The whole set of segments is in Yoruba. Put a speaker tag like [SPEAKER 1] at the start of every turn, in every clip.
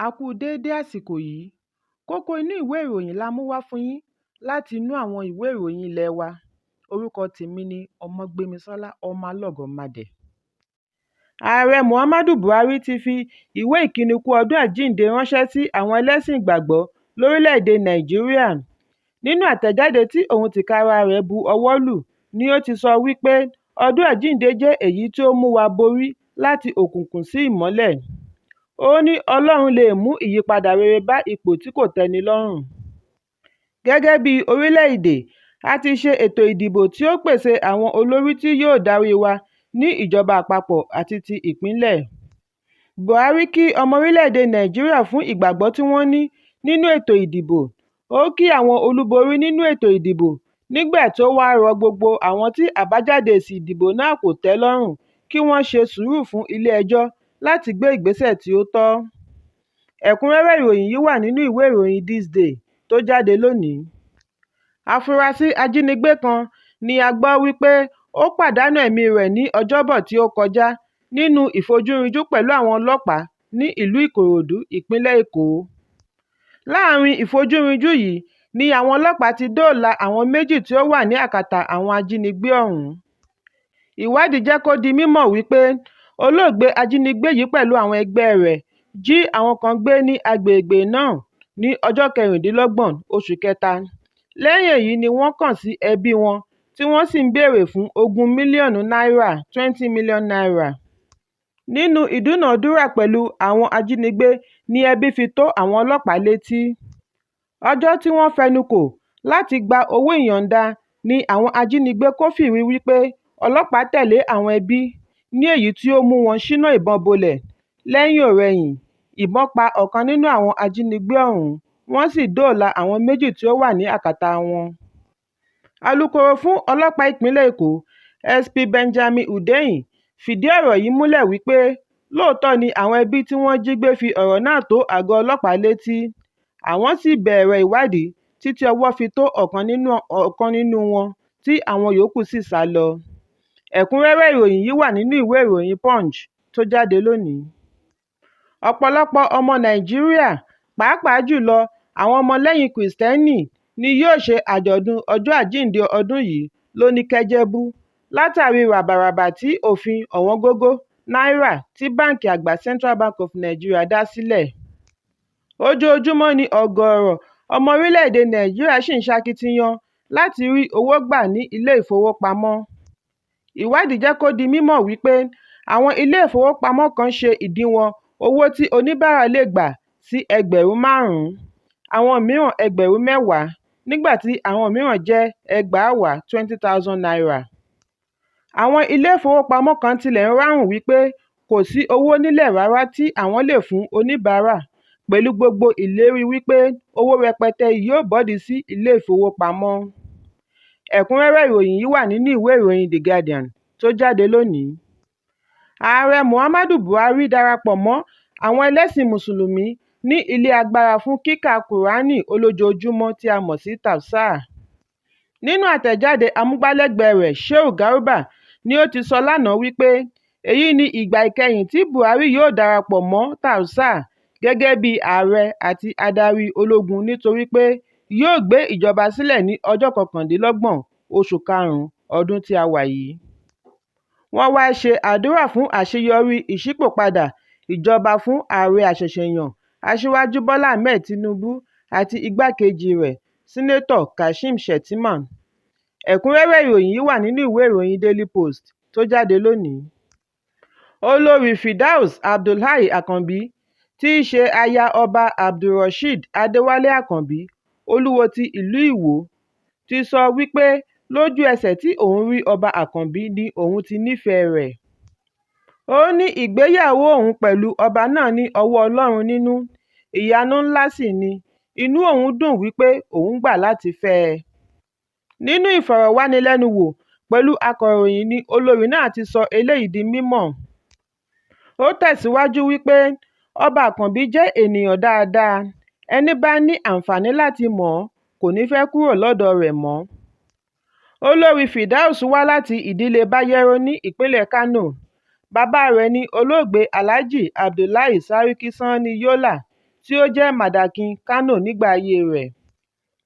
[SPEAKER 1] A kú déédé àsìkò yìí. Kókó inú ìwé ìròyìn la mú wá fún yín láti inú àwọn ìwé ìròyìn ilé wa. Orúkọ tèmi ni Ọmọgbémisọ́lá ọmọ Alọ́gọ̀madẹ̀. Ààrẹ Muhammadu Buhari ti fi ìwé ìkíni kú ọdún àjíǹde ránṣẹ́ sí àwọn ẹlẹ́sìn ìgbàgbọ́ lórílẹ̀‐èdè Nàìjíríà. Nínú àtẹ̀jáde tí òun tìkára rẹ̀ bu ọwọ́ lù ni ó ti sọ wípé ọdún àjíǹde jẹ́ èyí tí ó mú wa borí láti òkùnkùn sí ìmọ́lẹ̀. Ó ní Ọlọ́run lè mú ìyípadà rere bá ipò tí kò tẹ́ni lọ́rùn. Gẹ́gẹ́ bí orílẹ̀-èdè, a ti ṣe ètò ìdìbò tí ó pèsè àwọn olórí tí yóò darí wa ní ìjọba àpapọ̀ àti ti ìpínlẹ̀. Buhari kí ọmọ orílẹ̀-èdè Nàìjíríà fún ìgbàgbọ́ tí wọ́n ní nínú ètò ìdìbò. Ó kí àwọn olúborí nínú ètò ìdìbò nígbà tó wá rọ gbogbo àwọn tí àbájáde èsì ìdìbò náà kò tẹ́ lọ́rùn kí wọ́n ṣe sùúrù fún ilé-ẹjọ́ láti gbé ìgbésẹ̀ tí ó tọ́. Ẹ̀kúnrẹ́rẹ́ ìròyìn yìí wà nínú ìwé ìròyìn This Day tó jáde lónìí. Afurasí ajínigbé kan ni a gbọ́ wípé ó pàdánù ẹ̀mí rẹ̀ ní Ọjọ́bọ̀ tí ó kọjá nínú ìfojúrinjú pẹ̀lú àwọn ọlọ́pàá ní ìlú Ìkòròdú, ìpínlẹ̀ Èkó. Láàárín ìfojúrinjú yìí ni àwọn ọlọ́pàá ti dóòlà àwọn méjì tí ó wà ní àkàtà àwọn ajínigbé ọ̀hún. Ìwádìí jẹ́ kó di mímọ̀ wípé olóògbé ajínigbé yìí pẹ̀lú àwọn ẹgbẹ́ rẹ̀ jí àwọn kan gbé ní agbègbè náà ní ọjọ́ 26 oṣù kẹta. Lẹ́yìn èyí ni wọ́n kàn sí ẹbí wọn tí wọ́n sì ń béèrè fún 20 mílíọ̀nù náírà (20 million naira). Nínú ìdúnàádúrà pẹ̀lú àwọn ajínigbé ni ẹbí fi tó àwọn ọlọ́pàá létí. Ọjọ́ tí wọ́n fẹnukò láti gba owó ìyọ̀ǹda ni àwọn ajínigbé kófìrí wípé ọlọ́pàá tẹ̀lé àwọn ẹbí ní èyí tí ó mú wọn ṣínà ìbọn bolẹ̀. Lẹ́yìn-ò-rẹyìn, ìbọn pa ọ̀kan nínú àwọn ajínigbé ọ̀hún, wọ́n sì dóòlà àwọn méjì tí ó wà ní àkàtà wọn. Alukoro fún ọlọ́pàá ìpínlẹ̀ Èkó, SP Benjamin Hundeyin, fìdí ọ̀rọ̀ yìí múlẹ̀ wípé lóòótọ́ ni àwọn ẹbí tí wọ́n jí gbé fi ọ̀rọ̀ náà tó àgọ́ ọlọ́pàá létí. Àwọn sì bẹ̀rẹ̀ ìwádìí títí ọwọ́ fi tó ọ̀kan nínú wọn tí àwọn yòókù sì sá lọ. Ẹ̀kúnrẹ́rẹ́ ìròyìn yìí wà nínú ìwé ìròyìn Punch tó jáde lónìí. Ọ̀pọ̀lọpọ̀ ọmọ Nàìjíríà, pàápàá jùlọ àwọn ọmọlẹ́yìn Kìrìsìtẹ́nì, ni yóò ṣe àjọ̀dún ọjọ́ àjíǹde ọdún yìí lóníkẹ́jẹ́bú látàrí ràbàràbà tí òfin ọ̀wọ́ngógó náírà tí báǹkì àgbà Central Bank of Nigeria dá sílẹ̀. Ojoojúmọ́ ni ọ̀gọ̀ọ̀rọ̀ ọmọ orílẹ̀-èdè Nàìjíríà ṣì ń ṣakitiyan láti rí owó gbà ní ilé ìfowópamọ́. Ìwádìí jẹ́ kó di mímọ̀ wípé àwọn ilé ìfowópamọ́ kan ṣe ìdíwọ̀n owó tí oníbàárà lè gbà sí Ẹgbẹ̀rún 5,000, àwọn mìíràn Ẹgbẹ̀rún 10,000, nígbà tí àwọn mìíràn jẹ́ ẹgbàáwàá 20,000 naira. Àwọn ilé ìfowópamọ́ kan tilẹ̀ ń ráhùn wípé kò sí owó nílẹ̀ rárá tí àwọn lè fún oníbàárà, pẹ̀lú gbogbo ìlérí wípé owó rẹpẹtẹ yóò bọ́dì sí ilé ìfowópamọ́. Ẹ̀kúnrẹ́rẹ́ ìròyìn yìí wà nínú ìwé ìròyìn The Guardian tó jáde lónìí. Ààrẹ Muhammadu Buhari darapọ̀ mọ́ àwọn ẹlẹ́sìn Mùsùlùmí ní ilé agbára fún kíka Kùránì olójoojúmọ́ tí a mọ̀ sí Tafsir. Nínú àtẹ̀jáde amúgbálẹ́gbẹ̀ẹ́ rẹ̀, Shehu Garba, ni ó ti sọ lánàá wípé èyí ni ìgbà ìkẹyìn tí Buhari yóò darapọ̀ mọ́ Tafsir gẹ́gẹ́ bí ààrẹ àti adarí ológun nítorí pé yóò gbé ìjọba sílẹ̀ ní ọjọ́ 29 oṣù karùn-ún ọdún tí a wà yìí. Wọ́n wá ṣe àdúrà fún àṣeyọrí ìṣípòpadà ìjọba fún ààrẹ àṣẹ̀ṣẹ̀yàn Aṣíwájú Bọ́lá Ahmed Tinubu àti igbákejì rẹ̀, Sínátọ̀ Kashim Shettima. Ẹ̀kúnrẹ́rẹ́ ìròyìn yìí wà nínú ìwé ìròyìn Daily Post tó jáde lónìí. Olórí Firdaus Abdullahi Àkànbí, tí í ṣe aya ọba Abdulrasheed Adéwálé Àkànbí, Olúwo ti ìlú Ìwó, ti sọ wípé lójú ẹsẹ̀ tí òun rí ọba Àkànbí ni òun ti nífẹ̀ẹ́ rẹ̀. Ó ní ìgbéyàwó òun pẹ̀lú ọba náà ní ọwọ́ Ọlọ́run nínú, ìyanu ńlá sì ni, inú òun dùn wípé òun gbà láti fẹ́ ẹ. Nínú ìfọ̀rọ̀wánilẹ́nuwò pẹ̀lú akọ̀ròyìn ni olórí náà ti sọ eléyìí di mímọ̀. Ó tẹ̀síwájú wípé ọba Àkànbí jẹ́ ènìyàn dáadáa, ẹni bá ní àǹfààní láti mọ̀ ọ́ kò ní fẹ́ kúrò lọ́dọ̀ rẹ̀ mọ́. Olórí Firdaus wá láti ìdílé Bayero ní ìpínlẹ̀ Kano. Bàbá rẹ̀ ni olóògbé Alhaji Abdullahi Sarki Sanni Yola, tí ó jẹ́ Madakin Kano nígbà ayé rẹ̀.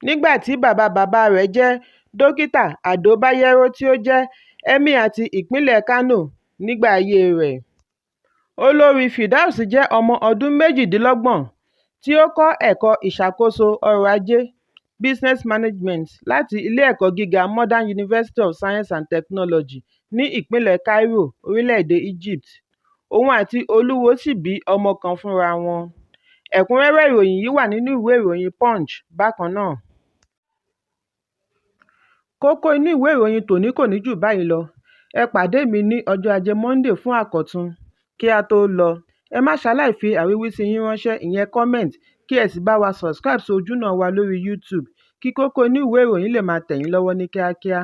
[SPEAKER 1] Nígbà tí bàbá rẹ̀ jẹ́ Dókítà Ado Bayero tí ó jẹ́ Emir ti ìpínlẹ̀ Kano nígbà ayé rẹ̀. Olórí Firdaus jẹ́ ọmọ ọdún 28 tí ó kọ́ ẹ̀kọ́ ìṣàkóso ọrọ̀ ajé Business Management láti Ilé-ẹ̀kọ́ gíga Modern University of Science and Technology ní ìpínlẹ̀ Cairo, orílẹ̀-èdè Egypt. Òun àti Olúwo sì bí ọmọ kan fúnra wọn. Ẹ̀kúnrẹ́rẹ́ ìròyìn yìí wà nínú ìwé ìròyìn Punch bákan náà. Kókó inú ìwé ìròyìn tòní kò ní jù báyìí lọ. Ẹ pàdé mi ní ọjọ́ Ajé Monday fún àkọ́tún. Kí a tó lọ, ẹ má ṣaláì fi àríwísí yín ránṣẹ́, ìyẹn comment, kí ẹ sì bá wa subscribe sí ojúnà wa lórí YouTube kí kókó inú ìwé ìròyìn lè máa tẹ̀ yín lọ́wọ́ ní kíákíá.